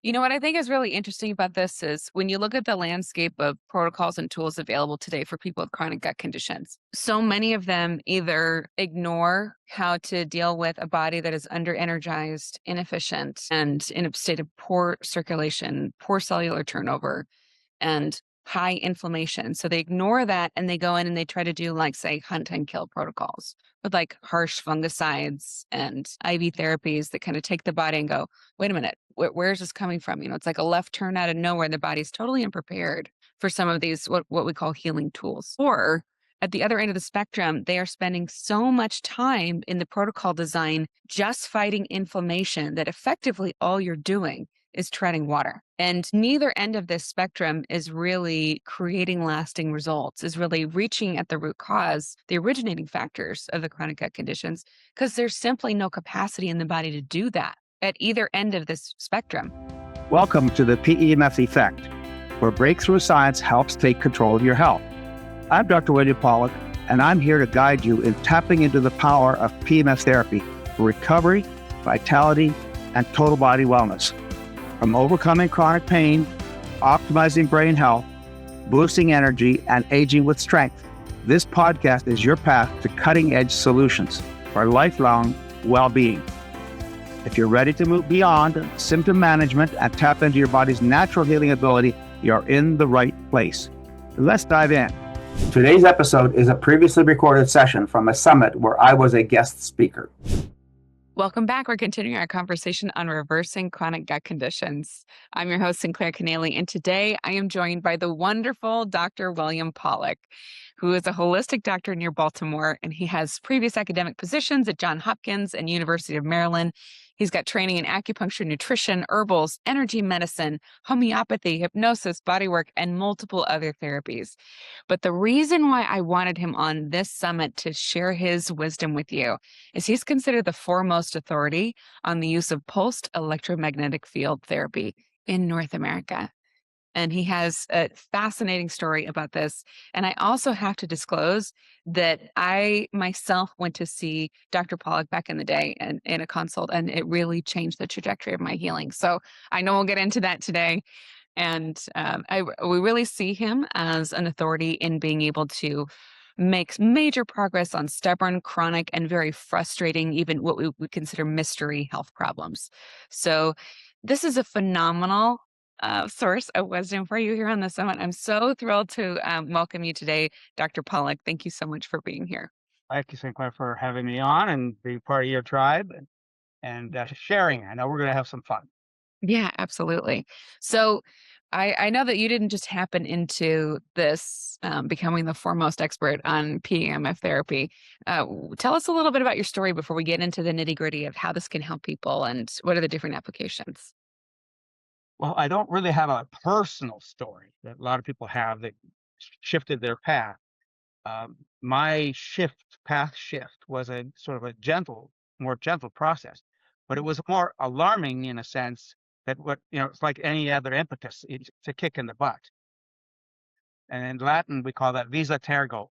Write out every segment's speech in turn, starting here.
You know what I think is really interesting about this is when you look at the landscape of protocols and tools available today for people with chronic gut conditions, so many of them either ignore how to deal with a body that is under energized, inefficient, and in a state of poor circulation, poor cellular turnover, and high inflammation. So they ignore that and they go in and they try to do like say hunt and kill protocols with like harsh fungicides and IV therapies that kind of take the body and go, wait a minute, where is this coming from? It's like a left turn out of nowhere. The body's totally unprepared for some of these what we call healing tools. Or at the other end of the spectrum, they are spending so much time in the protocol design just fighting inflammation that effectively all you're doing is treading water. And neither end of this spectrum is really creating lasting results, is really reaching at the root cause, the originating factors of the chronic gut conditions, because there's simply no capacity in the body to do that at either end of this spectrum. Welcome to the PEMF effect, where breakthrough science helps take control of your health. I'm Dr. William Pawluk, and I'm here to guide you in tapping into the power of PEMF therapy for recovery, vitality, and total body wellness. From overcoming chronic pain, optimizing brain health, boosting energy, and aging with strength, this podcast is your path to cutting-edge solutions for lifelong well-being. If you're ready to move beyond symptom management and tap into your body's natural healing ability, you're in the right place. Let's dive in. Today's episode is a previously recorded session from a summit where I was a guest speaker. Welcome back. We're continuing our conversation on reversing chronic gut conditions. I'm your host, Sinclair Canale, and today I am joined by the wonderful Dr. William Pawluk, who is a holistic doctor near Baltimore, and he has previous academic positions at Johns Hopkins and University of Maryland. He's got training in acupuncture, nutrition, herbals, energy medicine, homeopathy, hypnosis, bodywork, and multiple other therapies. But the reason why I wanted him on this summit to share his wisdom with you is he's considered the foremost authority on the use of pulsed electromagnetic field therapy in North America. And he has a fascinating story about this. And I also have to disclose that I myself went to see Dr. Pawluk back in the day and in a consult, and it really changed the trajectory of my healing. So I know we'll get into that today. And we really see him as an authority in being able to make major progress on stubborn, chronic, and very frustrating, even what we would consider mystery health problems. So this is a phenomenal source of wisdom for you here on the summit. I'm so thrilled to welcome you today, Dr. Pawluk. Thank you so much for being here. Thank you, Sinclair, for having me on and being part of your tribe and sharing. I know we're going to have some fun. Yeah, absolutely. So I know that you didn't just happen into this becoming the foremost expert on PEMF therapy. Tell us a little bit about your story before we get into the nitty gritty of how this can help people and what are the different applications. Well, I don't really have a personal story that a lot of people have that shifted their path. My path shift was a sort of a more gentle process, but it was more alarming in a sense that it's like any other impetus. It's a kick in the butt. And in Latin, we call that visa tergo,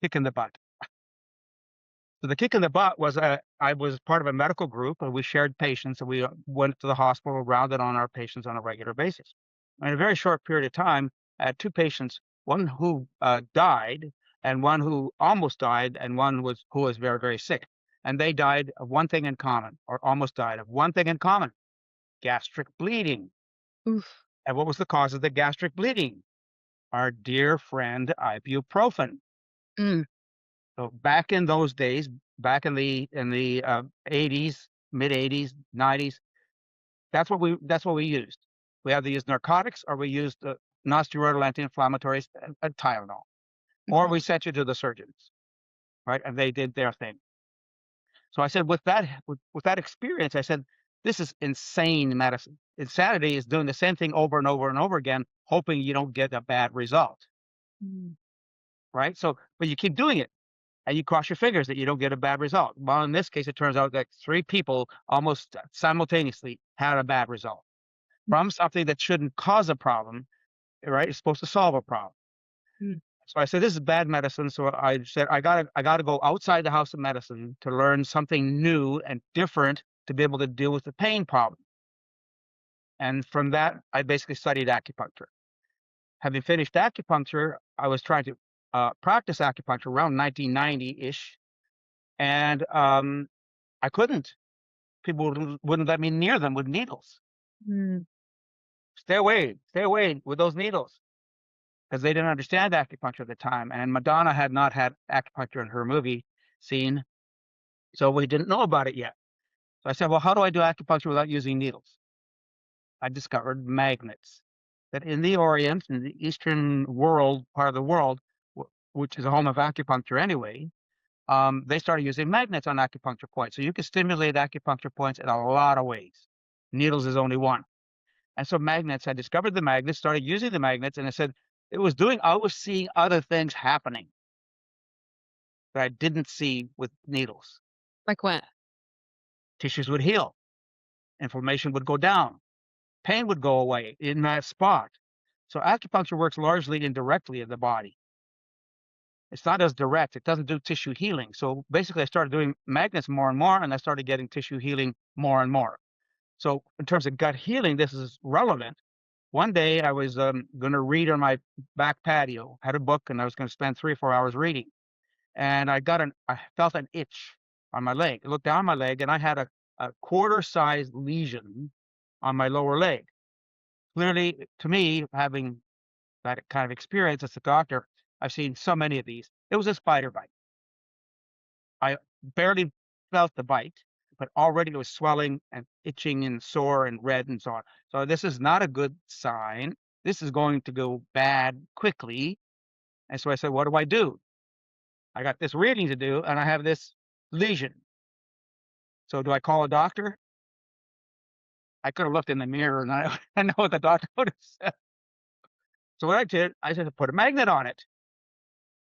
kick in the butt. So the kick in the butt was I was part of a medical group and we shared patients and we went to the hospital, rounded on our patients on a regular basis. In a very short period of time, I had two patients, one who died and one who almost died and one who was very, very sick. And they died of one thing in common, or almost died of one thing in common, gastric bleeding. Oof. And what was the cause of the gastric bleeding? Our dear friend ibuprofen. Mm. So back in those days, back in the 80s, mid 80s, 90s, that's what we used. We either used narcotics or we used non-steroidal anti-inflammatories and Tylenol, or Mhm. we sent you to the surgeons, right? And they did their thing. So I said, with that experience, I said, this is insane medicine. Insanity is doing the same thing over and over and over again, hoping you don't get a bad result, Mm. right? So, but you keep doing it. And you cross your fingers that you don't get a bad result. Well, in this case, it turns out that three people almost simultaneously had a bad result from something that shouldn't cause a problem, right? It's supposed to solve a problem. Mm. So I said, this is bad medicine. So I said, I gotta go outside the house of medicine to learn something new and different to be able to deal with the pain problem. And from that, I basically studied acupuncture. Having finished acupuncture, I was trying to practice acupuncture around 1990-ish, and I couldn't. People wouldn't let me near them with needles. Mm. Stay away with those needles, because they didn't understand acupuncture at the time. And Madonna had not had acupuncture in her movie scene, so we didn't know about it yet. So I said, well, how do I do acupuncture without using needles? I discovered magnets. That in the Orient, in the Eastern world, part of the world, which is a home of acupuncture anyway, they started using magnets on acupuncture points. So you can stimulate acupuncture points in a lot of ways. Needles is only one. And so magnets, I discovered the magnets, started using the magnets, and I said I was seeing other things happening that I didn't see with needles. Like what? Tissues would heal, inflammation would go down, pain would go away in that spot. So acupuncture works largely indirectly in the body. It's not as direct. It doesn't do tissue healing. So basically, I started doing magnets more and more, and I started getting tissue healing more and more. So in terms of gut healing, this is relevant. One day I was going to read on my back patio, had a book, and I was going to spend 3 or 4 hours reading. And I felt an itch on my leg. I looked down my leg, and I had a quarter-sized lesion on my lower leg. Clearly, to me, having that kind of experience as a doctor, I've seen so many of these. It was a spider bite. I barely felt the bite, but already it was swelling and itching and sore and red and so on. So this is not a good sign. This is going to go bad quickly. And so I said, what do I do? I got this reading to do, and I have this lesion. So do I call a doctor? I could have looked in the mirror, and I know what the doctor would have said. So what I did, I said, put a magnet on it.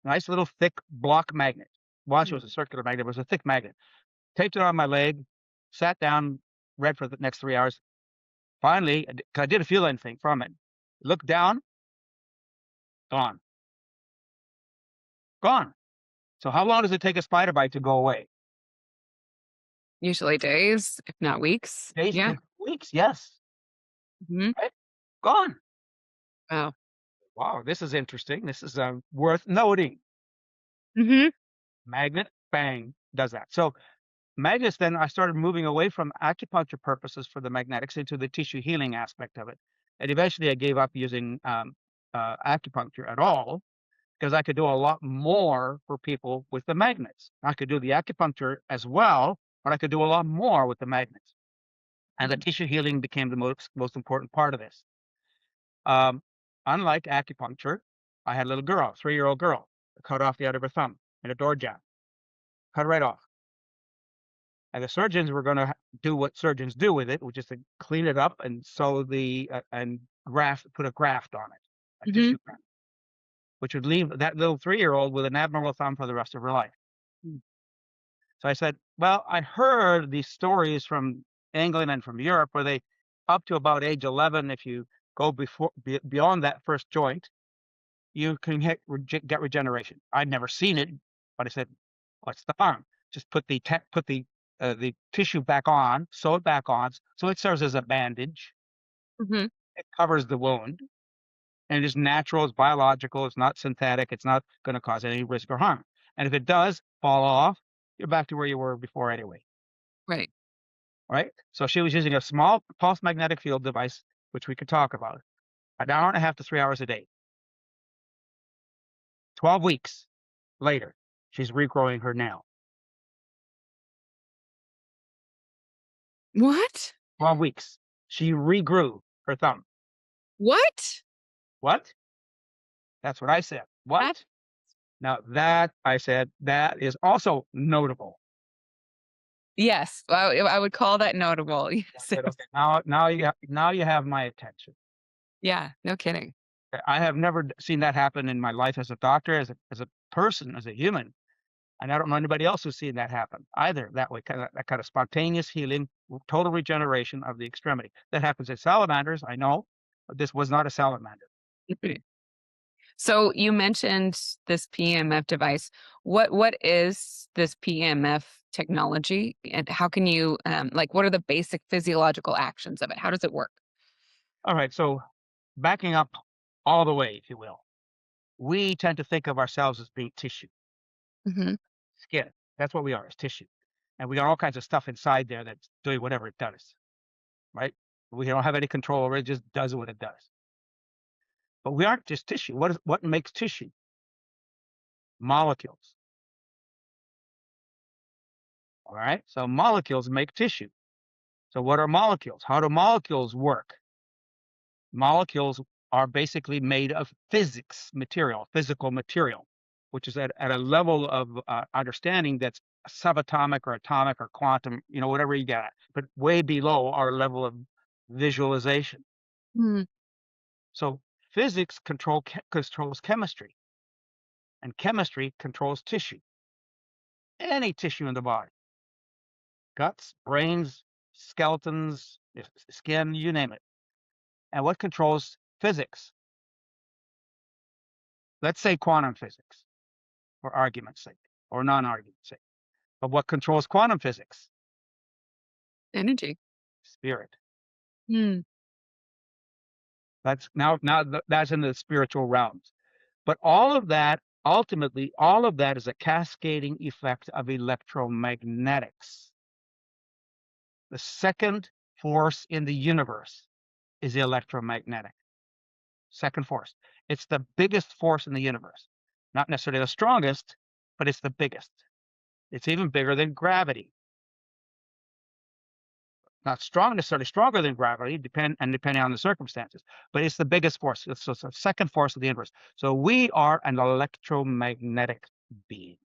Nice little thick block magnet. Well, actually, it was a circular magnet. It was a thick magnet. Taped it on my leg, sat down, read for the next 3 hours. Finally, 'cause I didn't feel anything from it. Looked down, gone. Gone. So how long does it take a spider bite to go away? Usually days, if not weeks. Days Yeah. to weeks, yes. Mhm. Right? Gone. Wow. Wow, this is interesting. This is worth noting. Mhm. Magnet, bang, does that. So magnets, then I started moving away from acupuncture purposes for the magnetics into the tissue healing aspect of it. And eventually I gave up using acupuncture at all, because I could do a lot more for people with the magnets. I could do the acupuncture as well, but I could do a lot more with the magnets. And the Mhm. tissue healing became the most important part of this. Um, Unlike acupuncture, I had a little girl, 3-year-old girl, cut off the end of her thumb in a door jab, cut it right off. And the surgeons were going to do what surgeons do with it, which is to clean it up and sew and put a graft on it, a Mhm. tissue graft, which would leave that little 3-year-old with an abnormal thumb for the rest of her life. Mm. So I said, well, I heard these stories from England and from Europe where they, up to about age 11, if you go beyond that first joint, you can get regeneration. I'd never seen it, but I said, what's the harm? Just put the tissue back on, sew it back on, so it serves as a bandage. Mhm. It covers the wound, and it is natural, it's biological, it's not synthetic, it's not going to cause any risk or harm. And if it does fall off, you're back to where you were before anyway. Right. Right? So she was using a small pulse magnetic field device, which we could talk about, an hour and a half to 3 hours a day. 12 weeks later, she's regrowing her nail. What? 12 weeks. She regrew her thumb. What? What? That's what I said. That What? Now that I said that is also notable. yes. I would call that notable. I Yes. said, okay, now you have my attention. Yeah, no kidding. I have never seen that happen in my life as a doctor, as a person, as a human. And I don't know anybody else who's seen that happen either that way, that kind of spontaneous healing, total regeneration of the extremity. That happens in salamanders, I know, but this was not a salamander. Mhm. So you mentioned this PEMF device. What is this PEMF technology, and how can you like? What are the basic physiological actions of it? How does it work? All right. So backing up all the way, if you will, we tend to think of ourselves as being tissue, Hmm. skin. That's what we are, is tissue. And we got all kinds of stuff inside there that's doing whatever it does, right? We don't have any control over it. It just does what it does. But we aren't just tissue. What makes tissue? Molecules. All right. So molecules make tissue. So what are molecules? How do molecules work? Molecules are basically made of physical material, which is at a level of understanding that's subatomic or atomic or quantum, whatever you get, but way below our level of visualization. Mm. So physics controls chemistry, and chemistry controls tissue, any tissue in the body, guts, brains, skeletons, skin, you name it. And what controls physics? Let's say quantum physics, for argument's sake, or non-argument's sake. But what controls quantum physics? Energy. Spirit. Mm. That's that's in the spiritual realms. But all of that, ultimately, all of that is a cascading effect of electromagnetics. The second force in the universe is electromagnetic. Second force. It's the biggest force in the universe. Not necessarily the strongest, but it's the biggest. It's even bigger than gravity. Not strong, necessarily stronger than gravity, depending on the circumstances, but it's the biggest force. It's the second force of the universe. So we are an electromagnetic being,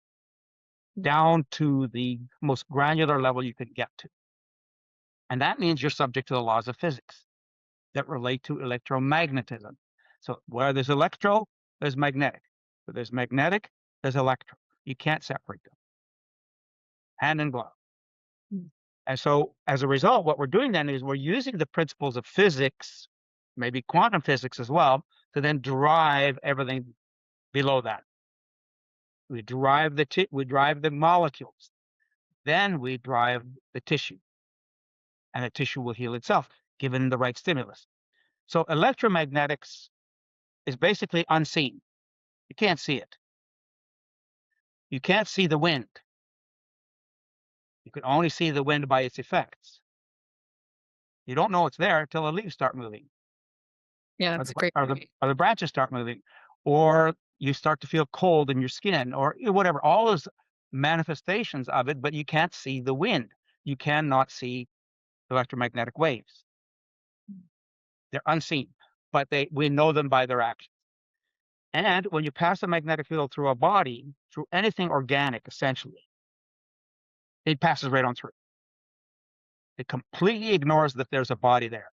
down to the most granular level you can get to. And that means you're subject to the laws of physics that relate to electromagnetism. So where there's electro, there's magnetic. Where there's magnetic, there's electro. You can't separate them. Hand in glove. Mm. And so as a result, what we're doing then is we're using the principles of physics, maybe quantum physics as well, to then drive everything below that. We drive the molecules. Then we drive the tissue. And the tissue will heal itself, given the right stimulus. So electromagnetics is basically unseen. You can't see it. You can't see the wind. You can only see the wind by its effects. You don't know it's there until the leaves start moving, Yeah, or that's a great point. the branches start moving, or you start to feel cold in your skin, or whatever. All those manifestations of it, but you can't see the wind. You cannot see electromagnetic waves. They're unseen, but we know them by their actions. And when you pass a magnetic field through a body, through anything organic, essentially, it passes right on through. It completely ignores that there's a body there.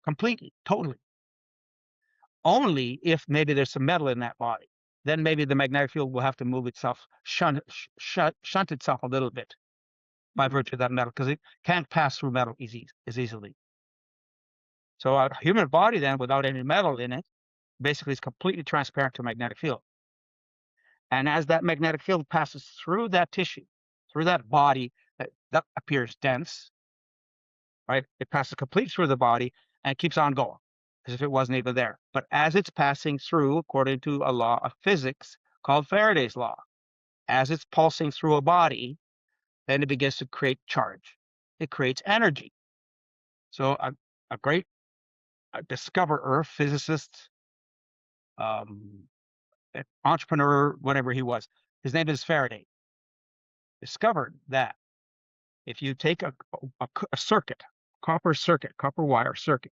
Completely, totally. Only if maybe there's some metal in that body. Then maybe the magnetic field will have to move itself, shunt itself a little bit by virtue of that metal, because it can't pass through metal as easily. So a human body then, without any metal in it, basically is completely transparent to a magnetic field. And as that magnetic field passes through that tissue, through that body that appears dense, right? It passes completely through the body and keeps on going as if it wasn't even there. But as it's passing through, according to a law of physics called Faraday's law, as it's pulsing through a body, then it begins to create charge. It creates energy. So a great discoverer, physicist, entrepreneur, whatever he was, his name is Faraday, discovered that if you take a circuit, copper wire circuit,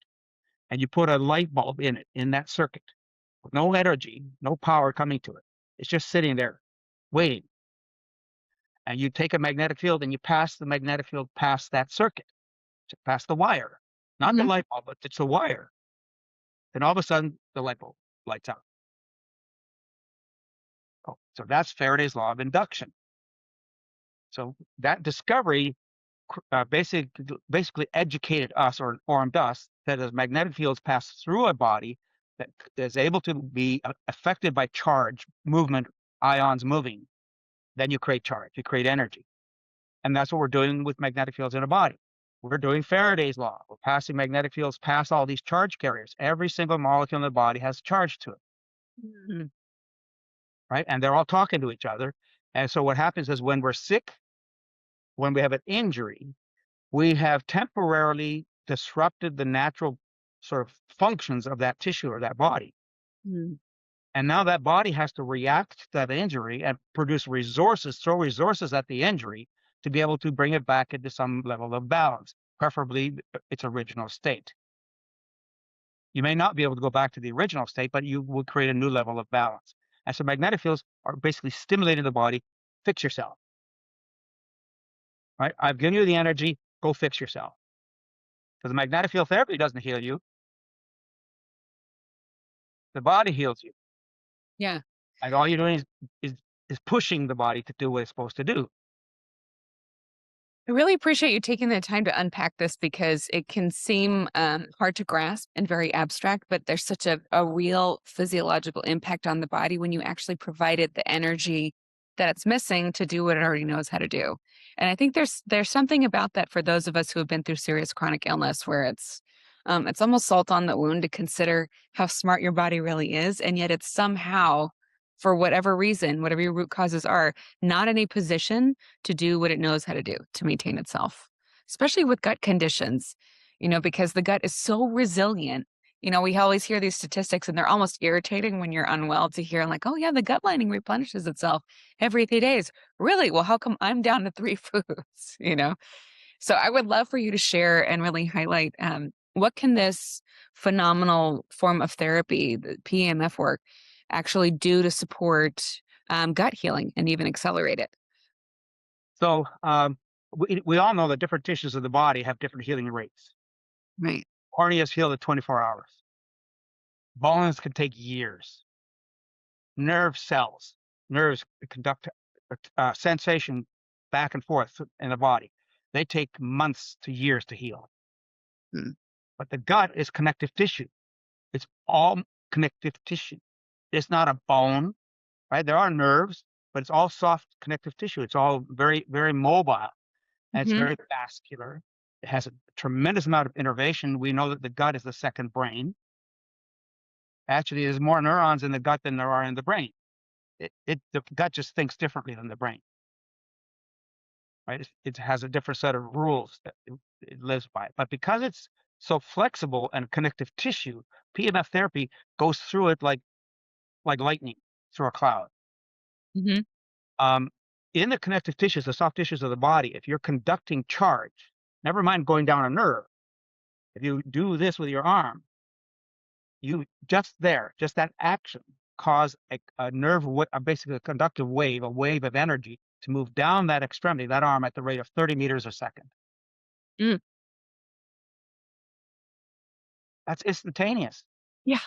and you put a light bulb in it, in that circuit, with no energy, no power coming to it, it's just sitting there waiting. And you take a magnetic field and you pass the magnetic field past that circuit, past the wire, not the light bulb, but it's a wire. Then all of a sudden, the light bulb lights up. Oh, so that's Faraday's law of induction. So that discovery basically educated us, or informed us, that as magnetic fields pass through a body that is able to be affected by charge, movement, ions moving, then you create charge, you create energy. And that's what we're doing with magnetic fields in a body. We're doing Faraday's law. We're passing magnetic fields past all these charge carriers. Every single molecule in the body has charge to it, Mhm. right? And they're all talking to each other. And so what happens is when we're sick, when we have an injury, we have temporarily disrupted the natural sort of functions of that tissue or that body. Mm. And now that body has to react to that injury and produce resources, throw resources at the injury to be able to bring it back into some level of balance, preferably its original state. You may not be able to go back to the original state, but you will create a new level of balance. And so magnetic fields are basically stimulating the body, fix yourself. Right? I've given you the energy, go fix yourself. Because the magnetic field therapy doesn't heal you. The body heals you. Yeah. And all you're doing is pushing the body to do what it's supposed to do. I really appreciate you taking the time to unpack this because it can seem hard to grasp and very abstract, but there's such a real physiological impact on the body when you actually provided the energy that it's missing to do what it already knows how to do. And I think there's something about that for those of us who have been through serious chronic illness where it's almost salt on the wound to consider how smart your body really is, and yet it's somehow, for whatever reason, whatever your root causes are, not in a position to do what it knows how to do to maintain itself, especially with gut conditions, because the gut is so resilient. We always hear these statistics and they're almost irritating when you're unwell to hear, like, oh, yeah, the gut lining replenishes itself every 3 days. Really? Well, how come I'm down to three foods? So I would love for you to share and really highlight what can this phenomenal form of therapy, the PEMF work, actually do to support gut healing and even accelerate it. So we all know that different tissues of the body have different healing rates. Right. Corneas heal at 24 hours. Bones can take years. Nerves conduct sensation back and forth in the body. They take months to years to heal. Mm. But the gut is connective tissue. It's all connective tissue. It's not a bone, right? There are nerves, but it's all soft connective tissue. It's all very, very mobile, and it's Hmm. very vascular. It has a tremendous amount of innervation. We know that the gut is the second brain. Actually, there's more neurons in the gut than there are in the brain. The gut just thinks differently than the brain, right? It has a different set of rules that it lives by. But because it's so flexible and connective tissue, PMF therapy goes through it like lightning through a cloud. Hmm. Um, in the connective tissues, the soft tissues of the body, if you're conducting charge, never mind going down a nerve, if you do this with your arm, you just that action cause a nerve, basically a conductive wave, a wave of energy to move down that extremity, that arm at the rate of 30 meters a second. Mm. That's instantaneous, Yeah.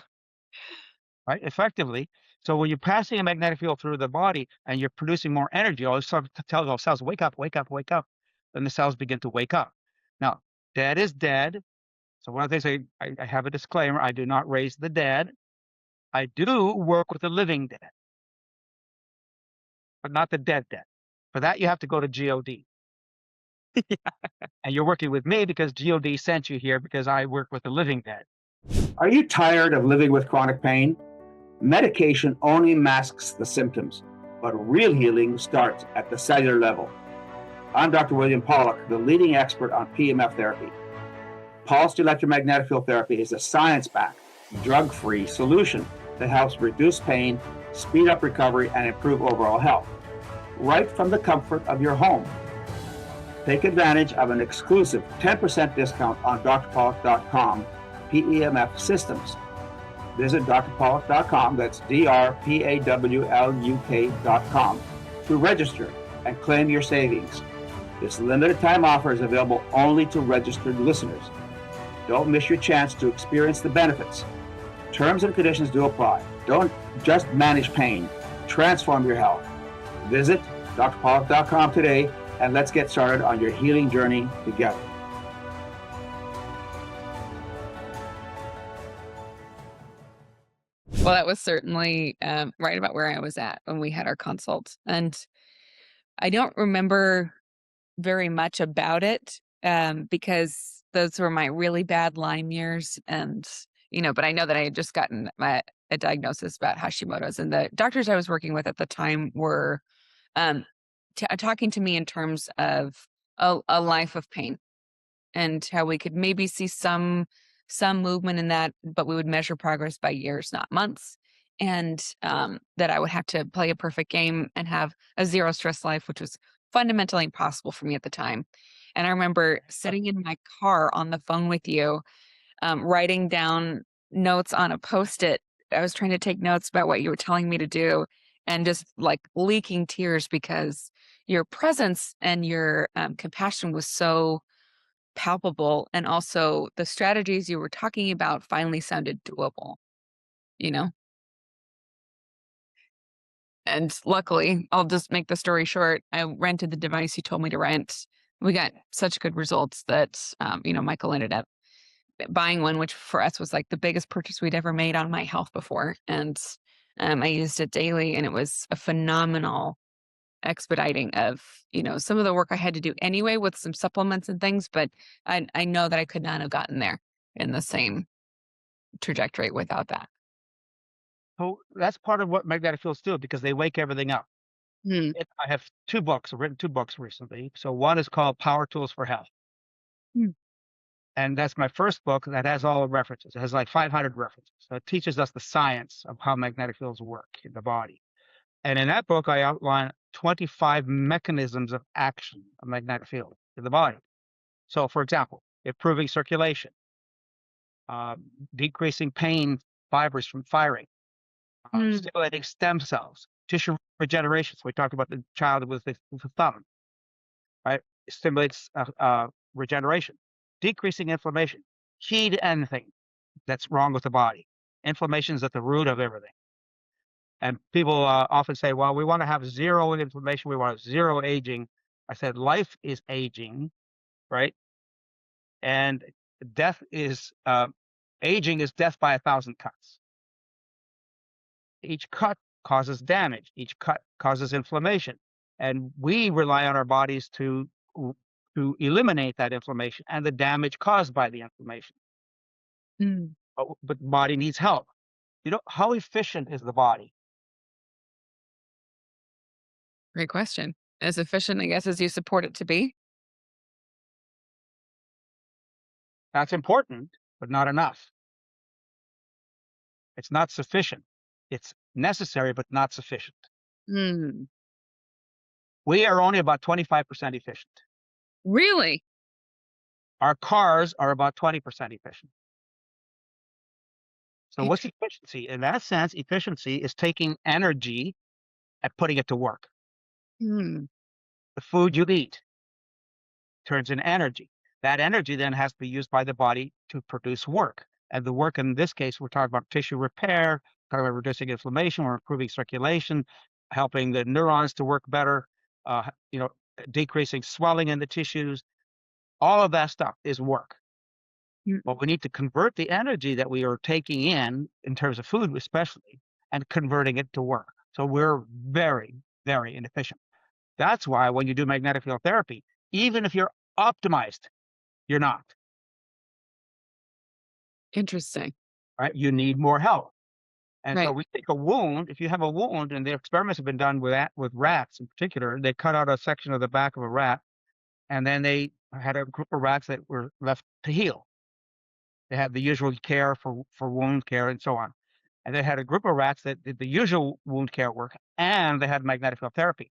right? Effectively. So when you're passing a magnetic field through the body and you're producing more energy, all sort of tell those cells, wake up, wake up, wake up. Then the cells begin to wake up. Now, dead is dead. So one of the things I have a disclaimer, I do not raise the dead. I do work with the living dead, but not the dead dead. For that, you have to go to GOD. And you're working with me because GOD sent you here because I work with the living dead. Are you tired of living with chronic pain? Medication only masks the symptoms, but real healing starts at the cellular level. I'm Dr. William Pawluk, the leading expert on PEMF therapy. Pulsed electromagnetic field therapy is a science-backed, drug-free solution that helps reduce pain, speed up recovery, and improve overall health, right from the comfort of your home. Take advantage of an exclusive 10% discount on drpawluk.com PEMF systems. Visit drpawluk.com, that's drpawluk.com, to register and claim your savings. This limited time offer is available only to registered listeners. Don't miss your chance to experience the benefits. Terms and conditions do apply. Don't just manage pain, transform your health. Visit drpawluk.com today and let's get started on your healing journey together. Well, that was certainly right about where I was at when we had our consult. And I don't remember very much about it because those were my really bad Lyme years. And, but I know that I had just gotten a diagnosis about Hashimoto's, and the doctors I was working with at the time were um, talking to me in terms of a life of pain and how we could maybe see some movement in that, but we would measure progress by years, not months. And that I would have to play a perfect game and have a zero stress life, which was fundamentally impossible for me at the time. And I remember sitting in my car on the phone with you, writing down notes on a post-it. I was trying to take notes about what you were telling me to do and just like leaking tears because your presence and your compassion was so palpable. And also the strategies you were talking about finally sounded doable, you know? And luckily, I'll just make the story short. I rented the device you told me to rent. We got such good results that, Michael ended up buying one, which for us was like the biggest purchase we'd ever made on my health before. And I used it daily, and it was a phenomenal expediting of, some of the work I had to do anyway with some supplements and things. But I know that I could not have gotten there in the same trajectory without that. So that's part of what magnetic fields do because they wake everything up. Hmm. I have I've written 2 books recently. So one is called Power Tools for Health. Hmm. And that's my first book that has all the references. It has like 500 references. So it teaches us the science of how magnetic fields work in the body. And in that book, I outline 25 mechanisms of action of magnetic field in the body. So, for example, improving circulation, uh, decreasing pain fibers from firing, Hmm. stimulating stem cells, tissue regeneration. So we talked about the child with the thumb, right? It stimulates regeneration, decreasing inflammation, key to anything that's wrong with the body. Inflammation is at the root of everything. And people often say, well, we want to have zero inflammation. We want zero aging. I said, life is aging, right? And death is, aging is death by 1,000 cuts. Each cut causes damage. Each cut causes inflammation. And we rely on our bodies to eliminate that inflammation and the damage caused by the inflammation. Hmm. But the body needs help. How efficient is the body? Great question. As efficient, I guess, as you support it to be. That's important, but not enough. It's not sufficient. It's necessary, but not sufficient. Hmm. We are only about 25% efficient. Really? Our cars are about 20% efficient. So what's Int- efficiency? In that sense, efficiency is taking energy and putting it to work. Hmm. The food you eat turns into energy. That energy then has to be used by the body to produce work. And the work in this case, we're talking about tissue repair, talking about reducing inflammation, we're improving circulation, helping the neurons to work better, uh, you know, decreasing swelling in the tissues. All of that stuff is work. Hmm. But we need to convert the energy that we are taking in terms of food, especially, and converting it to work. So we're very, very inefficient. That's why when you do magnetic field therapy, even if you're optimized, you're not, Interesting. right? You need more help. And so Right. we take a wound. If you have a wound, and the experiments have been done with that, with rats in particular, they cut out a section of the back of a rat, and then they had a group of rats that were left to heal. They had the usual care for wound care and so on. And they had a group of rats that did the usual wound care work, and they had magnetic field therapy.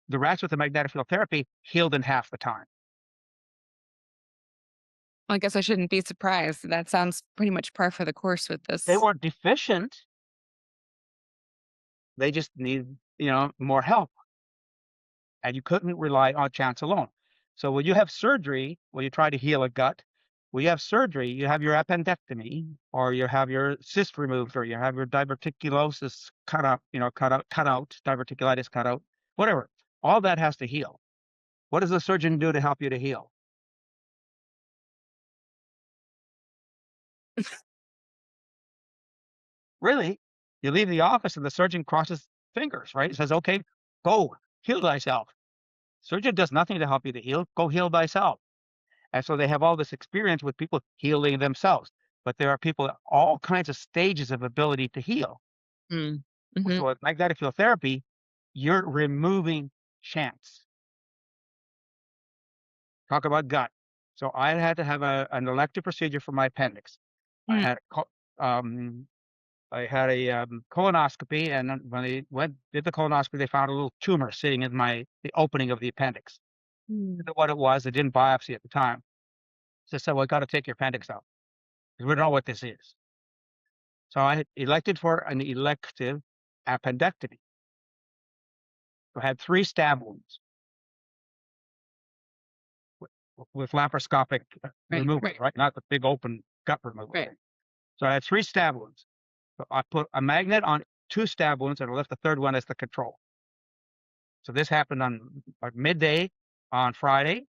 The rats with the magnetic field therapy healed in half the time. Well, I guess I shouldn't be surprised. That sounds pretty much par for the course with They this. weren't deficient. They just needed, more help. And you couldn't rely on chance alone. So when you have surgery, when you try to heal a gut, when you have surgery, you have your appendectomy, or you have your cyst removed, or you have your diverticulosis cut out, diverticulitis cut out, whatever. All that has to heal. What does the surgeon do to help you to heal? Really? You leave the office and the surgeon crosses fingers, right? Says, okay, go heal thyself. Surgeon does nothing to help you to heal. Go heal thyself. And so they have all this experience with people healing themselves. But there are people at all kinds of stages of ability to heal. Mm. Mhm. So with magnetic field therapy, you're removing chance. Talk about gut. So I had to have an elective procedure for my appendix. I Mm. had a colonoscopy, and then when they did the colonoscopy, they found a little tumor sitting in the opening of the appendix. I Mm. didn't know what it was. They didn't biopsy at the time. So they said, "Well, I got to take your appendix out because we don't know what this is." So I had elected for an elective appendectomy. So I had 3 stab wounds with laparoscopic removal, right? Not the big open gut removal Right. thing. So I had 3 stab wounds. So I put a magnet on 2 stab wounds and I left the third one as the control. So this happened on like midday on Friday.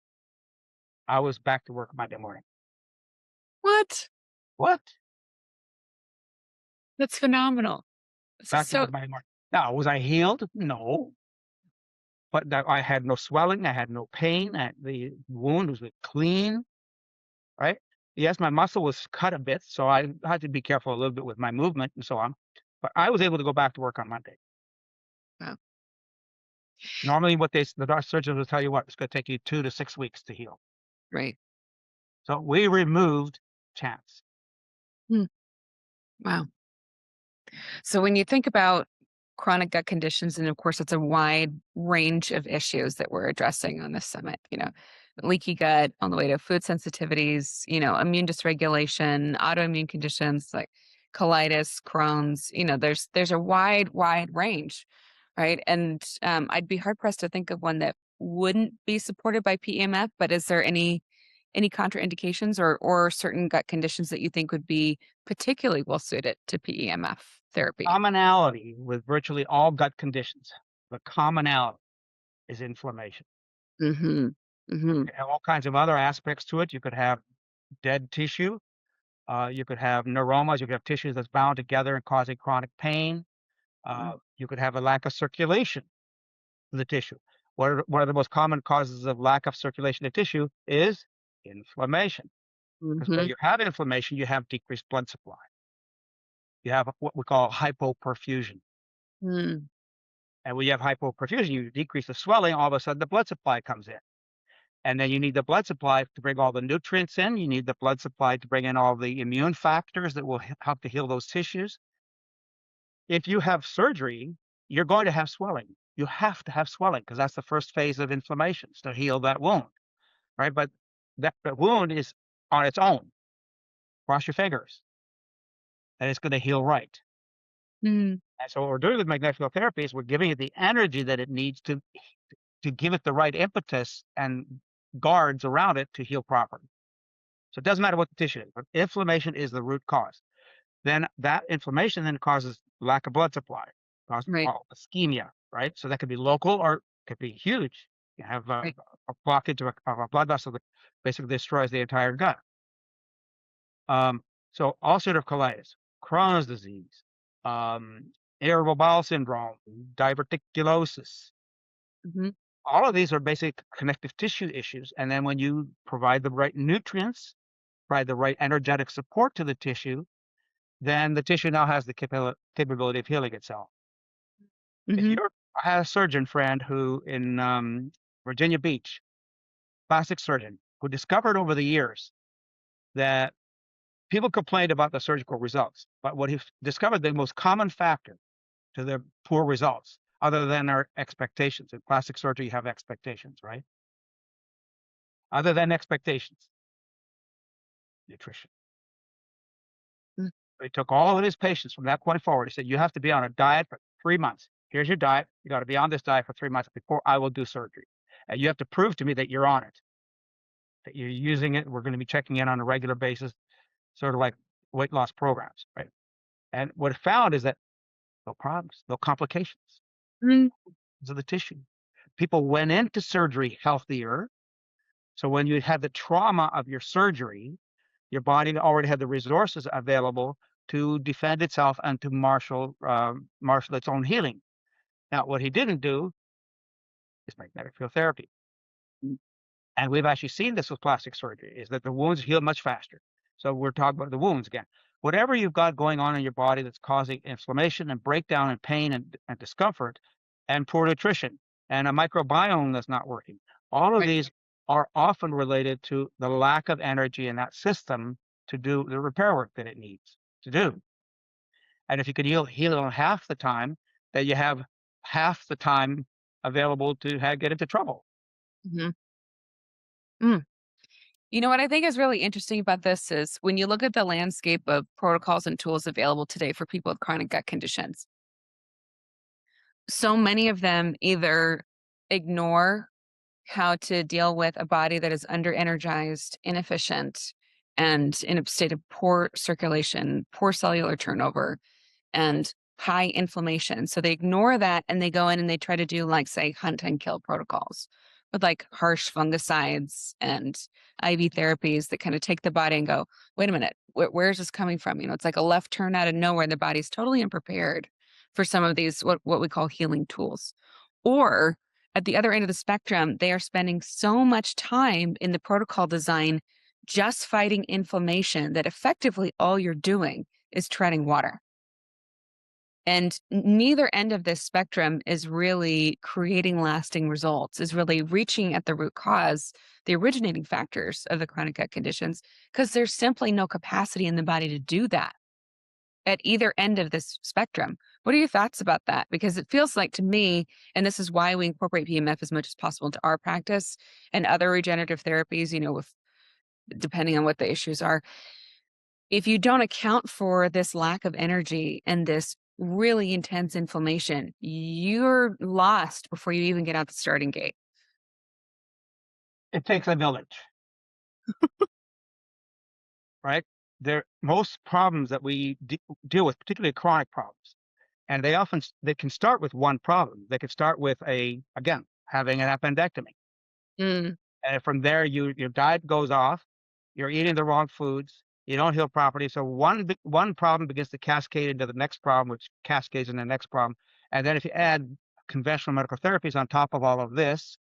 I was back to work Monday morning. What? What? That's phenomenal. Back to So work Monday morning. Now, was I healed? No. But I had no swelling. I had no pain. The wound was clean, right? Yes, my muscle was cut a bit, so I had to be careful a little bit with my movement and so on. But I was able to go back to work on Monday. wow. Normally, the doctor surgeons will tell you what, it's going to take you 2 to 6 weeks to heal. Right. So we removed chance. Wow. So when you think about chronic gut conditions, and of course, it's a wide range of issues that we're addressing on this summit, leaky gut on the way to food sensitivities, immune dysregulation, autoimmune conditions like colitis, Crohn's, there's a wide range, right? And I'd be hard pressed to think of one that wouldn't be supported by PEMF, but is there any contraindications or certain gut conditions that you think would be particularly well suited to PEMF therapy? Commonality with virtually all gut conditions, the commonality is inflammation. Mm-hmm. Mm-hmm. You have all kinds of other aspects to it. You could have dead tissue. You could have neuromas. You could have tissues that's bound together and causing chronic pain. You could have a lack of circulation to the tissue. One of the most common causes of lack of circulation of tissue is inflammation. Because when Mm-hmm. you have inflammation, you have decreased blood supply. You have what we call hypoperfusion. Mm. And when you have hypoperfusion, you decrease the swelling, all of a sudden the blood supply comes in. And then you need the blood supply to bring all the nutrients in. You need the blood supply to bring in all the immune factors that will help to heal those tissues. If you have surgery, you're going to have swelling. You have to have swelling because that's the first phase of inflammation, is to heal that wound, right? But that wound is on its own. Cross your fingers, and it's going to heal right. Mm. And so what we're doing with magnetic field therapy is we're giving it the energy that it needs to give it the right impetus and guards around it to heal properly. So it doesn't matter what the tissue is, but inflammation is the root cause. Then that inflammation then causes lack of blood supply, causes Right. ischemia, right? So that could be local or it could be huge. You have a blockage of a blood vessel that basically destroys the entire gut. So ulcerative colitis, Crohn's disease, irritable bowel syndrome, diverticulosis. Mm-hmm. All of these are basic connective tissue issues. And then when you provide the right nutrients, provide the right energetic support to the tissue, then the tissue now has the capability of healing itself. If Mm-hmm. I had a surgeon friend who in Virginia Beach, plastic surgeon, who discovered over the years that people complained about the surgical results, but what he discovered, the most common factor to their poor results, other than our expectations. In plastic surgery, you have expectations, right? Other than expectations, nutrition. Mm. He took all of his patients from that point forward. He said, you have to be on a diet for 3 months. Here's your diet. You got to be on this diet for 3 months before I will do surgery. And you have to prove to me that you're on it, that you're using it. We're going to be checking in on a regular basis, sort of like weight loss programs, right? And what it found is that no problems, no complications Mm. of the tissue. People went into surgery healthier. So when you had the trauma of your surgery, your body already had the resources available to defend itself and to marshal its own healing. Now, what he didn't do is magnetic field therapy. And we've actually seen this with plastic surgery, is that the wounds heal much faster. So we're talking about the wounds again. Whatever you've got going on in your body that's causing inflammation and breakdown and pain and discomfort and poor nutrition and a microbiome that's not working, all of Right. these are often related to the lack of energy in that system to do the repair work that it needs to do. And if you could heal in half the time, then you have half the time available to get into trouble. Mhm. Mm. You know what I think is really interesting about this is when you look at the landscape of protocols and tools available today for people with chronic gut conditions, so many of them either ignore how to deal with a body that is under energized, inefficient, and in a state of poor circulation, poor cellular turnover, and high inflammation. So they ignore that and they go in and they try to do, like, say, hunt and kill protocols with like harsh fungicides and IV therapies that kind of take the body and go, wait a minute, where's this coming from? It's like a left turn out of nowhere. The body's totally unprepared for some of these, what we call healing tools. Or at the other end of the spectrum, they are spending so much time in the protocol design just fighting inflammation that effectively all you're doing is treading water. And neither end of this spectrum is really creating lasting results, is really reaching at the root cause, the originating factors of the chronic gut conditions, because there's simply no capacity in the body to do that at either end of this spectrum. What are your thoughts about that? Because it feels like to me, and this is why we incorporate PEMF as much as possible into our practice and other regenerative therapies, with depending on what the issues are. If you don't account for this lack of energy and this really intense inflammation, you're lost before you even get out the starting gate. It takes a village, right? Most problems that we deal with, particularly chronic problems, and they can start with one problem. They could start with again, having an appendectomy. Mm, And from there, your diet goes off, you're eating the wrong foods, you don't heal properly. So one problem begins to cascade into the next problem, which cascades into the next problem. And then if you add conventional medical therapies on top of all of this,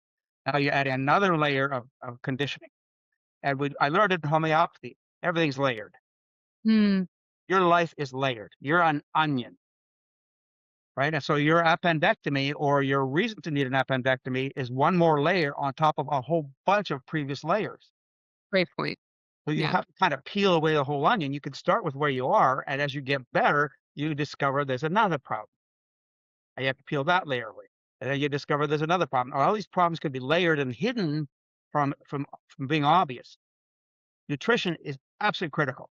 now you're adding another layer of conditioning. And I learned it in homeopathy. Everything's layered. mm, Your life is layered. You're an onion, right? And so your appendectomy or your reason to need an appendectomy is one more layer on top of a whole bunch of previous layers. great point. So you Yeah. have to kind of peel away the whole onion. You can start with where you are, and as you get better, you discover there's another problem. And you have to peel that layer away. And then you discover there's another problem. All these problems can be layered and hidden from being obvious. Nutrition is absolutely critical.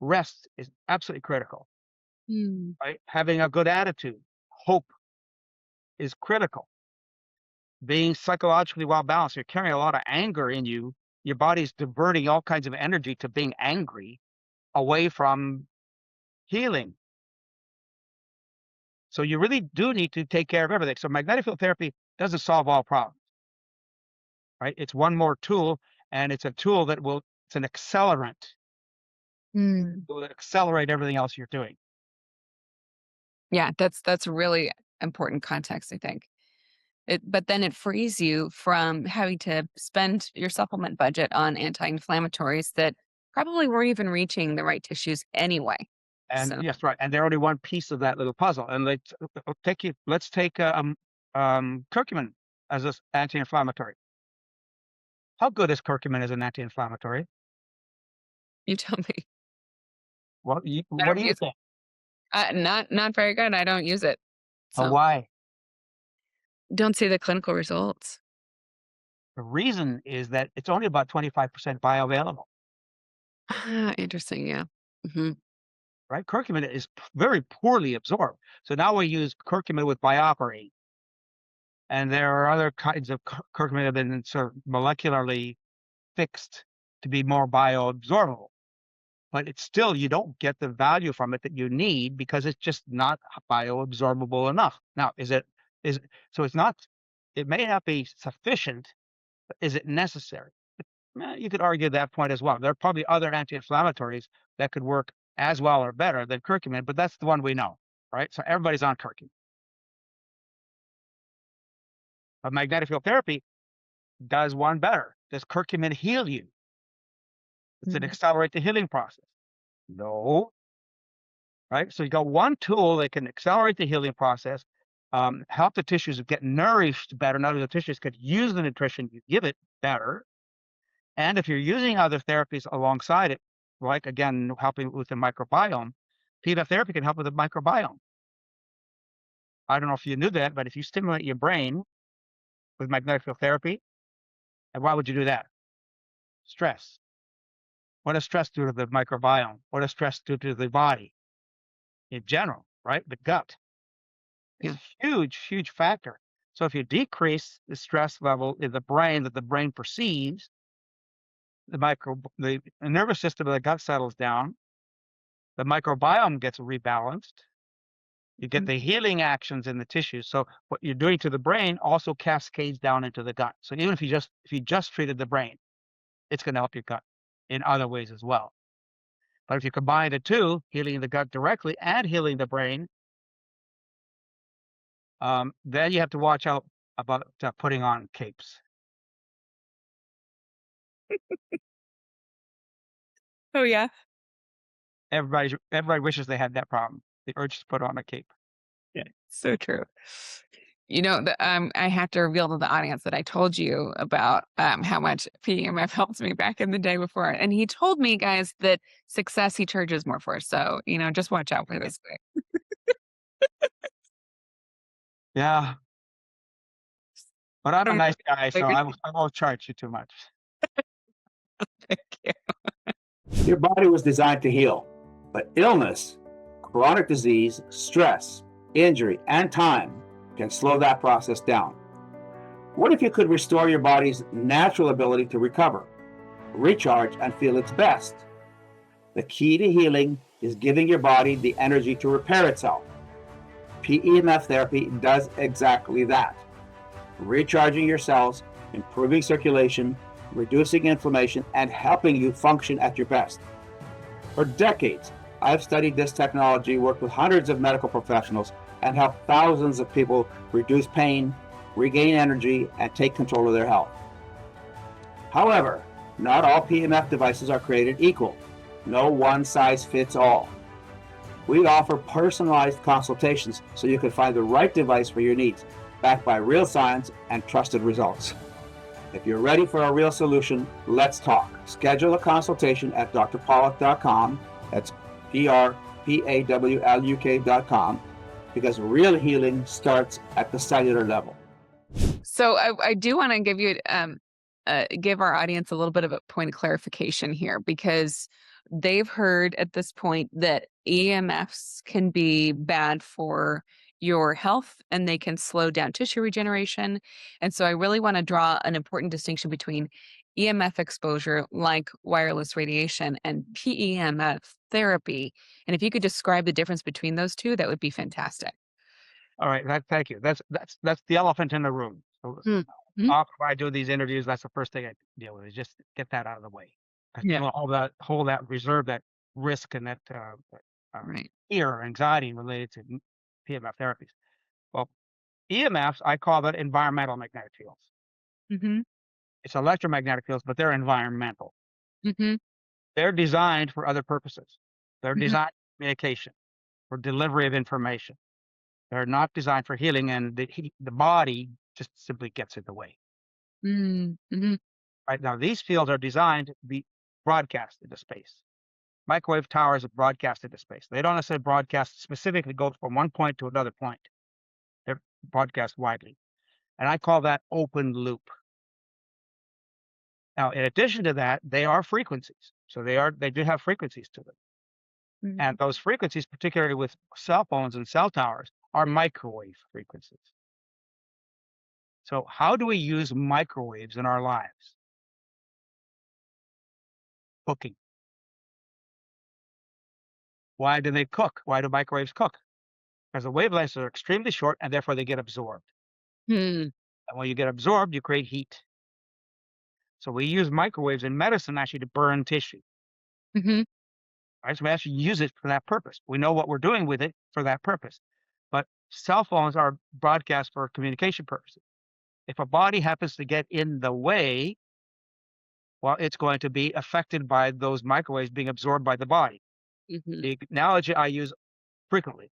Rest is absolutely critical, Mm, right? Having a good attitude, hope is critical. Being psychologically well balanced. You're carrying a lot of anger in you. Your body's diverting all kinds of energy to being angry away from healing. So you really do need to take care of everything. So magnetic field therapy doesn't solve all problems, right? It's one more tool, and it's a tool it's an accelerant. mm. It will accelerate everything else you're doing. Yeah, that's really important context, I think. But then it frees you from having to spend your supplement budget on anti-inflammatories that probably weren't even reaching the right tissues anyway. And So yes, right. And they're only one piece of that little puzzle. And let's take curcumin as an anti-inflammatory. How good is curcumin as an anti-inflammatory? you tell me. Well, I what don't do you use think? not very good. I don't use it. So Why? don't see the clinical results. The reason is that it's only about 25% bioavailable, Ah, interesting. Yeah. Hmm. right? Curcumin is very poorly absorbed. So now we use curcumin with BioPerine. And there are other kinds of curcumin that have been sort of molecularly fixed to be more bioabsorbable. But it's still, you don't get the value from it that you need because it's just not bioabsorbable enough. Now, so it may not be sufficient, but is it necessary? You could argue that point as well. There are probably other anti-inflammatories that could work as well or better than curcumin, but that's the one we know, right? So everybody's on curcumin. But magnetic field therapy does one better. Does curcumin heal you? Does it Mhm. accelerate the healing process? No. Right? So you got one tool that can accelerate the healing process, help the tissues get nourished better. Not only the tissues could use the nutrition you give it better. And if you're using other therapies alongside it, like again, helping with the microbiome, PEMF therapy can help with the microbiome. I don't know if you knew that, but if you stimulate your brain with magnetic field therapy, and why would you do that? Stress. What does stress do to the microbiome? What does stress do to the body in general, right? The gut. It's Yeah. a huge, huge factor. So if you decrease the stress level in the brain that the brain perceives, the nervous system of the gut settles down, the microbiome gets rebalanced, you get Mhm. the healing actions in the tissue. So what you're doing to the brain also cascades down into the gut. So even if you just treated the brain, it's going to help your gut in other ways as well. But if you combine the two, healing the gut directly and healing the brain, then you have to watch out about putting on capes. Oh, yeah. Everybody wishes they had that problem. The urge to put on a cape. Yeah. So true. I have to reveal to the audience that I told you about how much PEMF helped me back in the day before. And he told me, guys, that success he charges more for. So, just watch out for this guy. Yeah, but I'm a Um, nice guy, so Maybe. I won't charge you too much. Thank you. Your body was designed to heal, but illness, chronic disease, stress, injury, and time can slow that process down. What if you could restore your body's natural ability to recover, recharge, and feel its best? The key to healing is giving your body the energy to repair itself. PEMF therapy does exactly that, recharging your cells, improving circulation, reducing inflammation, and helping you function at your best. For decades, I've studied this technology, worked with hundreds of medical professionals, and helped thousands of people reduce pain, regain energy, and take control of their health. However, not all PEMF devices are created equal. No one size fits all. We offer personalized consultations so you can find the right device for your needs, backed by real science and trusted results. If you're ready for a real solution, let's talk. Schedule a consultation at drpawluk.com. That's PRPAWLUK.com, because real healing starts at the cellular level. So I do want to give our audience a little bit of a point of clarification here, because they've heard at this point that EMFs can be bad for your health and they can slow down tissue regeneration. And so I really want to draw an important distinction between EMF exposure, like wireless radiation, and PEMF therapy. And if you could describe the difference between those two, that would be fantastic. All right, thank you. That's the elephant in the room. So Mhm. often when I do these interviews, that's the first thing I deal with, is just get that out of the way. I Yeah. don't hold that, reserve that risk and that Right. fear or anxiety related to PMF therapies. Well, EMFs, I call that environmental magnetic fields. Hmm. It's electromagnetic fields, but they're environmental. Hmm. They're designed for other purposes. They're Hmm. designed for communication, for delivery of information. They're not designed for healing, and the body just simply gets in the way. Mm-hmm. Right now, these fields are designed to be broadcast into space. Microwave towers are broadcast into space. They don't necessarily broadcast specifically, go from one point to another point. They're broadcast widely. And I call that open loop. Now, in addition to that, they are frequencies. So they do have frequencies to them. Mm-hmm. And those frequencies, particularly with cell phones and cell towers, are microwave frequencies. So how do we use microwaves in our lives? Cooking. Why do they cook? Why do microwaves cook? Because the wavelengths are extremely short and therefore they get absorbed. Hmm. And when you get absorbed, you create heat. So we use microwaves in medicine actually to burn tissue. Hmm. Right? So we actually use it for that purpose. We know what we're doing with it for that purpose. But cell phones are broadcast for communication purposes. If a body happens to get in the way, well, it's going to be affected by those microwaves being absorbed by the body. Mhm. The analogy I use frequently,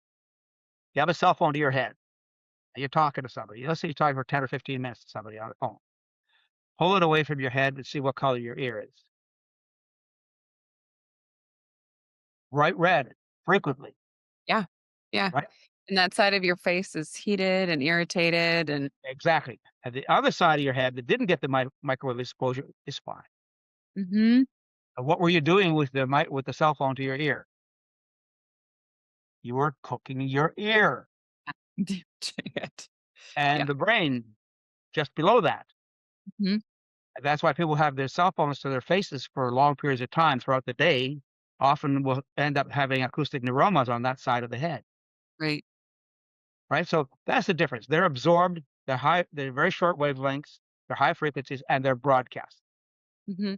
you have a cell phone to your head, and you're talking to somebody. Let's say you're talking for 10 or 15 minutes to somebody on the phone. Pull it away from your head and see what color your ear is. Bright red, frequently, Yeah. Yeah. right? And that side of your face is heated and irritated and Exactly. And the other side of your head that didn't get the microwave exposure is fine. mhm. What were you doing with the cell phone to your ear? You were cooking your ear Dang it. Yeah. and the brain just below that. Mhm. That's why people have their cell phones to their faces for long periods of time throughout the day. Often will end up having acoustic neuromas on that side of the head, Right. right? So that's the difference. They're absorbed. They're very short wavelengths. They're high frequencies, and they're broadcast. Mhm.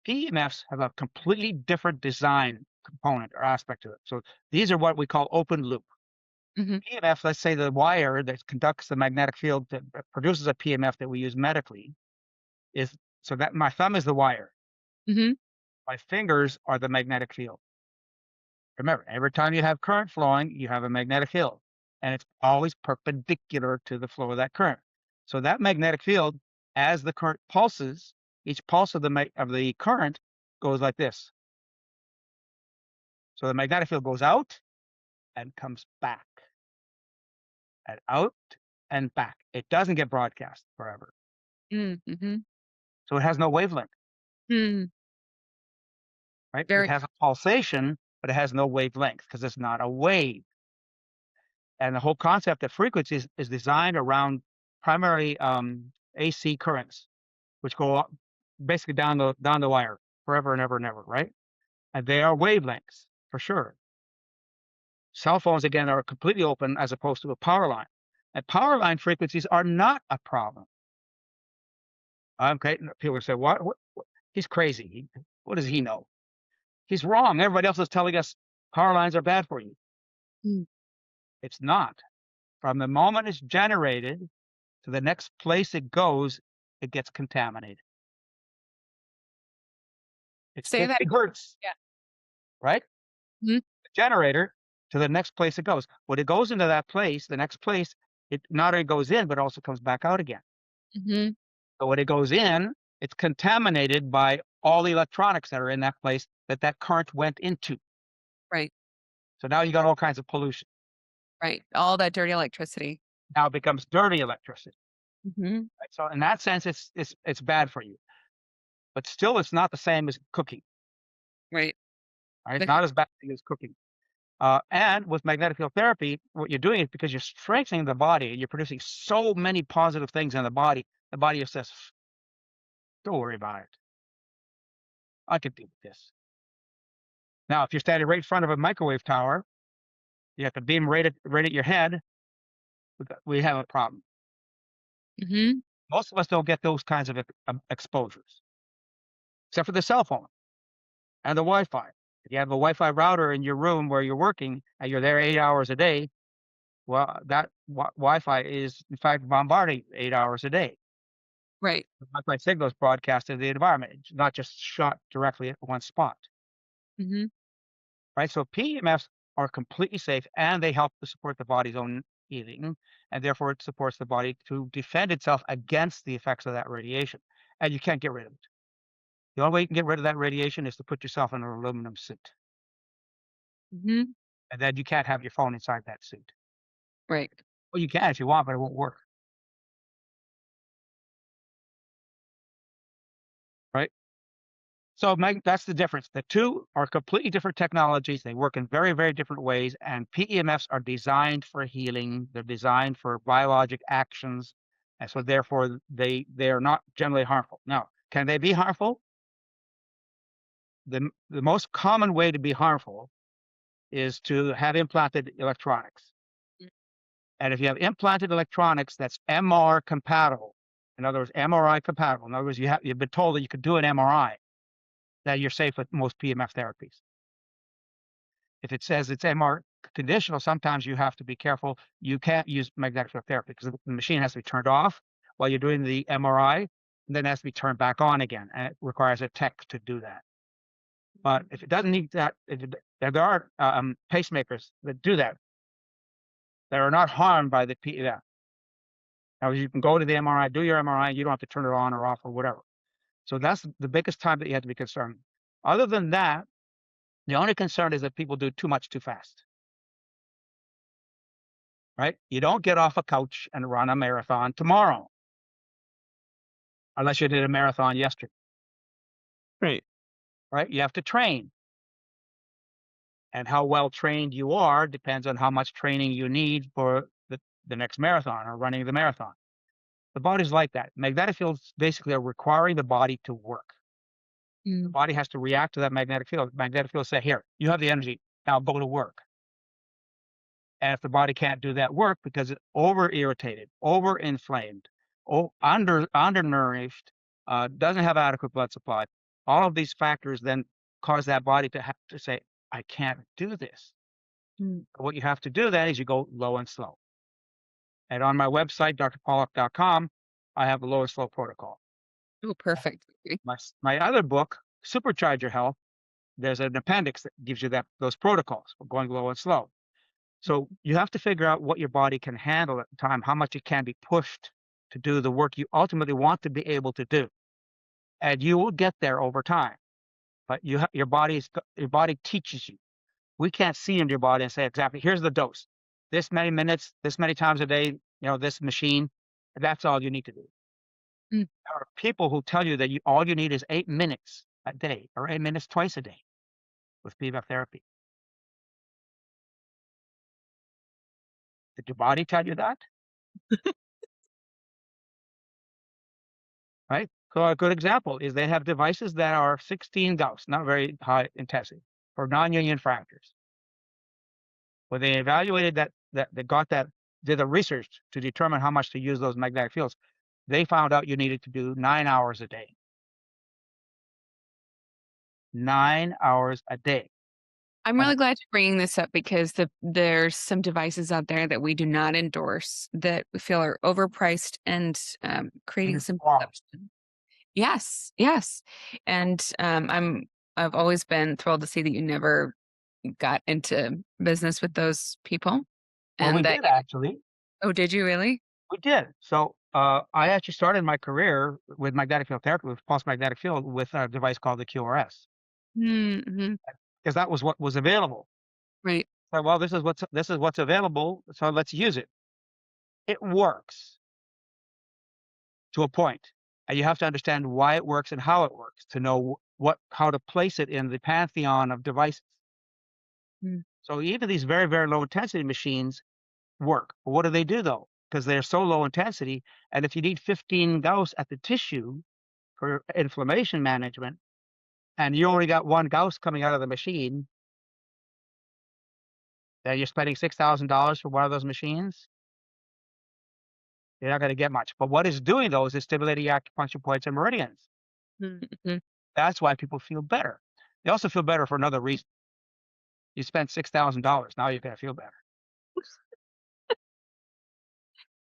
PEMFs have a completely different design component or aspect to it. So these are what we call open loop. Mhm. PEMF, let's say the wire that conducts the magnetic field that produces a PEMF that we use medically is so that my thumb is the wire. Mhm. My fingers are the magnetic field. Remember, every time you have current flowing, you have a magnetic field, and it's always perpendicular to the flow of that current. So that magnetic field, as the current pulses, each pulse of the current goes like this. So the magnetic field goes out and comes back, and out and back. It doesn't get broadcast forever, Mhm. so it has no wavelength, Hmm. right? It Very has a pulsation, but it has no wavelength because it's not a wave. And the whole concept of frequencies is designed around primarily AC currents, which go up, basically down the wire forever and ever and ever, right? And they are wavelengths for sure. Cell phones again are completely open as opposed to a power line, and power line frequencies are not a problem. Okay, people say, what? He's crazy. What does he know? He's wrong. Everybody else is telling us power lines are bad for you. Mm. It's not. From the moment it's generated to the next place it goes, it gets contaminated. It's Say that 50 hertz, yeah. right? Mhm. The generator to the next place it goes. When it goes into that place, the next place, it not only goes in, but also comes back out again. Mhm. So when it goes in, it's contaminated by all the electronics that are in that place that current went into. Right. So now you got all kinds of pollution. Right. All that dirty electricity. Now it becomes dirty electricity. Mhm. Right? So in that sense, it's bad for you. But still, it's not the same as cooking. Right. Right? It's The not as bad as cooking. And with magnetic field therapy, what you're doing is because you're strengthening the body and you're producing so many positive things in the body just says, don't worry about it. I can deal with this. Now, if you're standing right in front of a microwave tower, you have to beam right at your head, we have a problem. Mhm. Most of us don't get those kinds of exposures, except for the cell phone and the Wi-Fi. If you have a Wi-Fi router in your room where you're working and you're there 8 hours a day, well, that Wi-Fi is in fact bombarding 8 hours a day. Right. The Wi-Fi signal is broadcast to the environment. It's not just shot directly at one spot, Mhm. right? So PEMFs are completely safe and they help to support the body's own healing, and therefore it supports the body to defend itself against the effects of that radiation. And you can't get rid of it. The only way you can get rid of that radiation is to put yourself in an aluminum suit. Mhm. And then you can't have your phone inside that suit. Right. Well, you can if you want, but it won't work, right? So that's the difference. The two are completely different technologies. They work in very, very different ways. And PEMFs are designed for healing. They're designed for biologic actions. And so therefore they are not generally harmful. Now, can they be harmful? The most common way to be harmful is to have implanted electronics. Mm. And if you have implanted electronics that's MR compatible, in other words, MRI compatible, in other words, you've been told that you could do an MRI, that you're safe with most PEMF therapies. If it says it's MR conditional, sometimes you have to be careful. You can't use magnetic field therapy because the machine has to be turned off while you're doing the MRI. and then it has to be turned back on again, and it requires a tech to do that. But if it doesn't need that, there are pacemakers that do that. That are not harmed by the PEMF. Now, you can go to the MRI, do your MRI, you don't have to turn it on or off or whatever. So that's the biggest time that you have to be concerned. Other than that, the only concern is that people do too much too fast. Right? You don't get off a couch and run a marathon tomorrow, unless you did a marathon yesterday. Right. Right? You have to train. And how well trained you are depends on how much training you need for the next marathon or running the marathon. The body's like that. Magnetic fields basically are requiring the body to work. The body has to react to that magnetic field. Magnetic field say, here, you have the energy, now go to work. And if the body can't do that work because it's over-irritated, over-inflamed, undernourished, doesn't have adequate blood supply, all of these factors then cause that body to have to say, I can't do this. What you have to do then is you go low and slow. And on my website, drpawluk.com, I have a low and slow protocol. Oh, perfect. My other book, Supercharge Your Health, there's an appendix that gives you those protocols for going low and slow. So you have to figure out what your body can handle at the time, how much it can be pushed to do the work you ultimately want to be able to do. And you will get there over time. But your body teaches you. We can't see into your body and say exactly, here's the dose. This many minutes, this many times a day, this machine, that's all you need to do. There are people who tell you that all you need is 8 minutes a day or 8 minutes twice a day with PEMF therapy. Did your body tell you that? Right? So a good example is they have devices that are 16 Gauss, not very high intensity, for non-union fractures. When they evaluated did the research to determine how much to use those magnetic fields, they found out you needed to do 9 hours a day. 9 hours a day. I'm really glad you're bringing this up because there's some devices out there that we do not endorse that we feel are overpriced and creating some perception. Yes, yes. And I've always been thrilled to see that you never got into business with those people. Well, we did actually. Oh, did you really? We did. So I actually started my career with magnetic field therapy, with pulse magnetic field, with a device called the QRS. Because that was what was available. Right. So, well, this is what's available, so let's use it. It works to a point, and you have to understand why it works and how it works to know how to place it in the pantheon of devices. So even these very, very low intensity machines work. But what do they do though? Because they're so low intensity, and if you need 15 Gauss at the tissue for inflammation management, and you only got 1 Gauss coming out of the machine, then you're spending $6,000 for one of those machines. You're not going to get much. But what it's doing though is it's stimulating acupuncture points and meridians. That's why people feel better. They also feel better for another reason. You spent $6,000. Now you're going to feel better.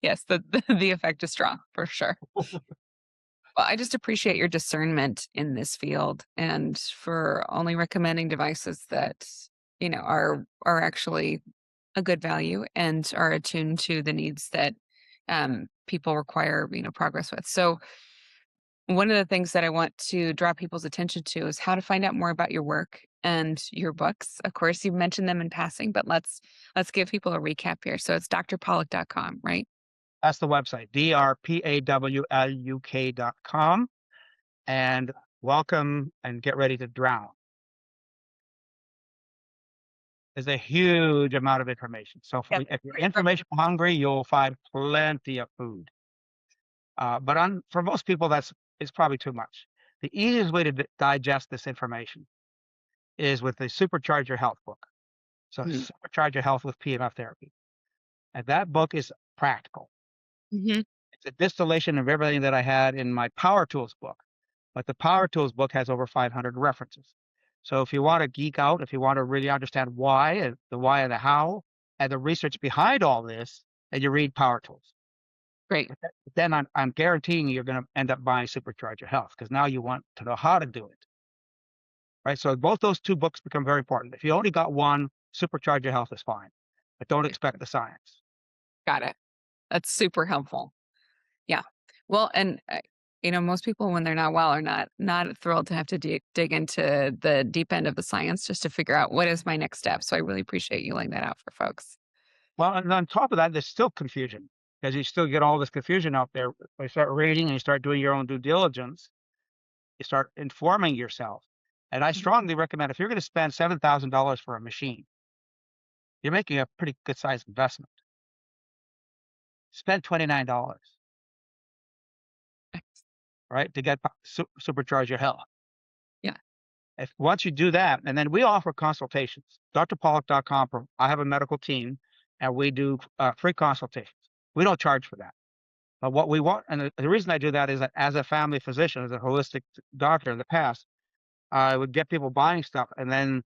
Yes, the effect is strong for sure. Well, I just appreciate your discernment in this field and for only recommending devices that, are actually a good value and are attuned to the needs that people require, progress with. So one of the things that I want to draw people's attention to is how to find out more about your work and your books. Of course, you've mentioned them in passing, but let's give people a recap here. So it's drpawluk.com, right? That's the website, drpawluk.com. And welcome and get ready to drown. There's a huge amount of information. So if you're information hungry, you'll find plenty of food. But for most people, it's probably too much. The easiest way to digest this information is with the Supercharge Your Health book. So Supercharge Your Health with PEMF therapy. And that book is practical. It's a distillation of everything that I had in my Power Tools book. But the Power Tools book has over 500 references. So if you want to geek out, if you want to really understand why and the how, and the research behind all this, then you read Power Tools. Great. But then I'm guaranteeing you're going to end up buying Supercharge Your Health, because now you want to know how to do it. Right? So both those two books become very important. If you only got one, Supercharge Your Health is fine, but don't expect the science. Got it. That's super helpful. Yeah. Well, and most people when they're not well are not thrilled to have to dig into the deep end of the science just to figure out what is my next step. So I really appreciate you laying that out for folks. Well, and on top of that, there's still confusion, because you still get all this confusion out there. When you start reading and you start doing your own due diligence, you start informing yourself. And I strongly recommend, if you're going to spend $7,000 for a machine, you're making a pretty good sized investment. Spend $29, right, to get Supercharge Your Health. Yeah. If once you do that, and then we offer consultations, drpawluk.com. I have a medical team, and we do free consultations. We don't charge for that. But what we want, and the reason I do that is that as a family physician, as a holistic doctor in the past, I would get people buying stuff, and then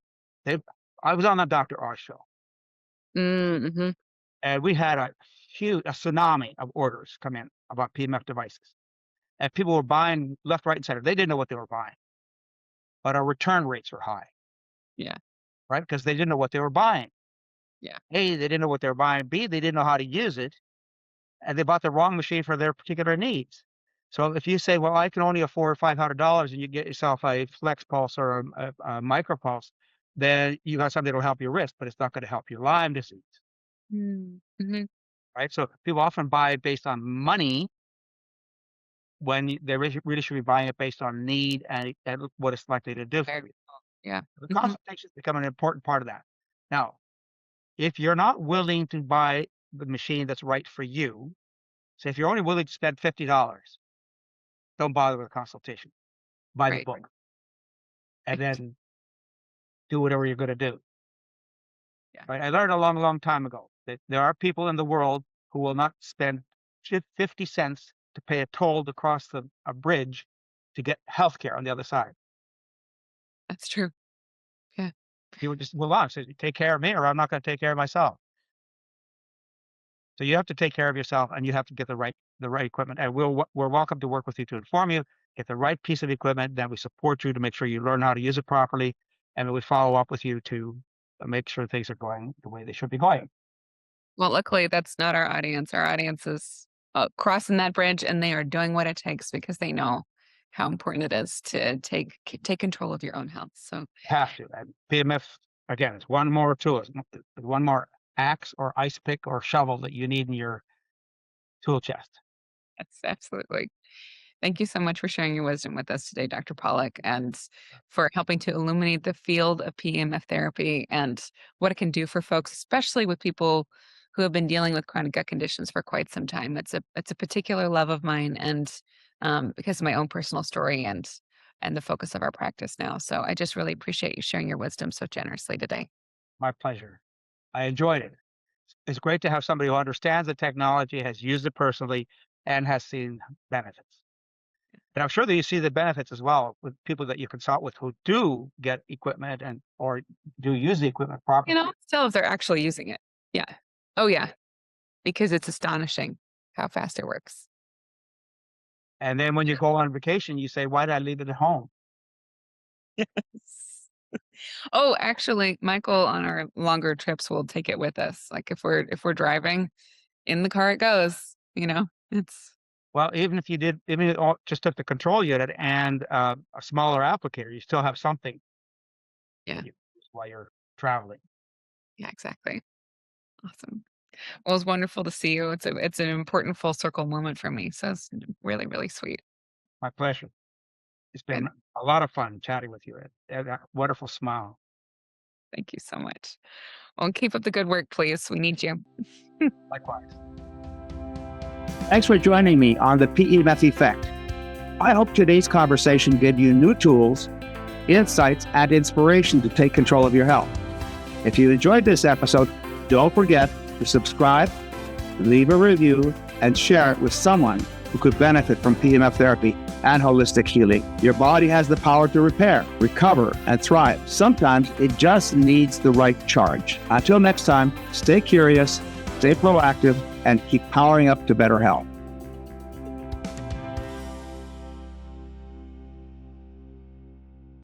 I was on the Dr. Oz show, Mm-hmm. and we had a tsunami of orders come in about PEMF devices. And people were buying left, right, and center. They didn't know what they were buying, but our return rates were high. Yeah. Right? Because they didn't know what they were buying. Yeah. A, they didn't know what they were buying. B, they didn't know how to use it, and they bought the wrong machine for their particular needs. So if you say, well, I can only afford $500, and you get yourself a Flex Pulse or a Micro Pulse, then you got something that will help your wrist, but it's not going to help your Lyme disease. Mm-hmm. Right? So people often buy based on money when they really should be buying it based on need and what it's likely to do for you. Yeah. The consultations become an important part of that. Now, if you're not willing to buy the machine that's right for you, say if you're only willing to spend $50, don't bother with a consultation. Buy the book. And then do whatever you're going to do. Yeah. Right? I learned a long, long time ago that there are people in the world who will not spend 50 cents to pay a toll to cross a bridge to get healthcare on the other side. That's true. Yeah. People just will not say, take care of me, or I'm not going to take care of myself. So you have to take care of yourself, and you have to get the right equipment. And we're welcome to work with you to inform you, get the right piece of equipment. Then we support you to make sure you learn how to use it properly, and we follow up with you to make sure things are going the way they should be going. Well, luckily, that's not our audience. Our audience is crossing that bridge, and they are doing what it takes because they know how important it is to take control of your own health. So have to. And PEMF, again, it's one more tool. It's one more axe or ice pick or shovel that you need in your tool chest. Yes, absolutely. Thank you so much for sharing your wisdom with us today, Dr. Pawluk, and for helping to illuminate the field of PEMF therapy and what it can do for folks, especially with people who have been dealing with chronic gut conditions for quite some time. It's a particular love of mine, and because of my own personal story and the focus of our practice now. So I just really appreciate you sharing your wisdom so generously today. My pleasure. I enjoyed it. It's great to have somebody who understands the technology, has used it personally, and has seen benefits. And I'm sure that you see the benefits as well with people that you consult with who do get equipment or do use the equipment properly. Still if they're actually using it. Yeah. Oh, yeah. Because it's astonishing how fast it works. And then when you go on vacation, you say, why did I leave it at home? Yes. Oh, actually, Michael on our longer trips will take it with us. Like if we're driving, in the car it goes, it's. Well, even if you just took the control unit and a smaller applicator, you still have something. Yeah. While you're traveling. Yeah, exactly. Awesome. Well, it's wonderful to see you. It's an important full circle moment for me. So it's really, really sweet. My pleasure. It's been a lot of fun chatting with you. A wonderful smile. Thank you so much. Well, keep up the good work, please. We need you. Likewise. Thanks for joining me on the PEMF Effect. I hope today's conversation gave you new tools, insights, and inspiration to take control of your health. If you enjoyed this episode, don't forget to subscribe, leave a review, and share it with someone who could benefit from PEMF therapy and holistic healing. Your body has the power to repair, recover, and thrive. Sometimes it just needs the right charge. Until next time, stay curious, stay proactive, and keep powering up to better health.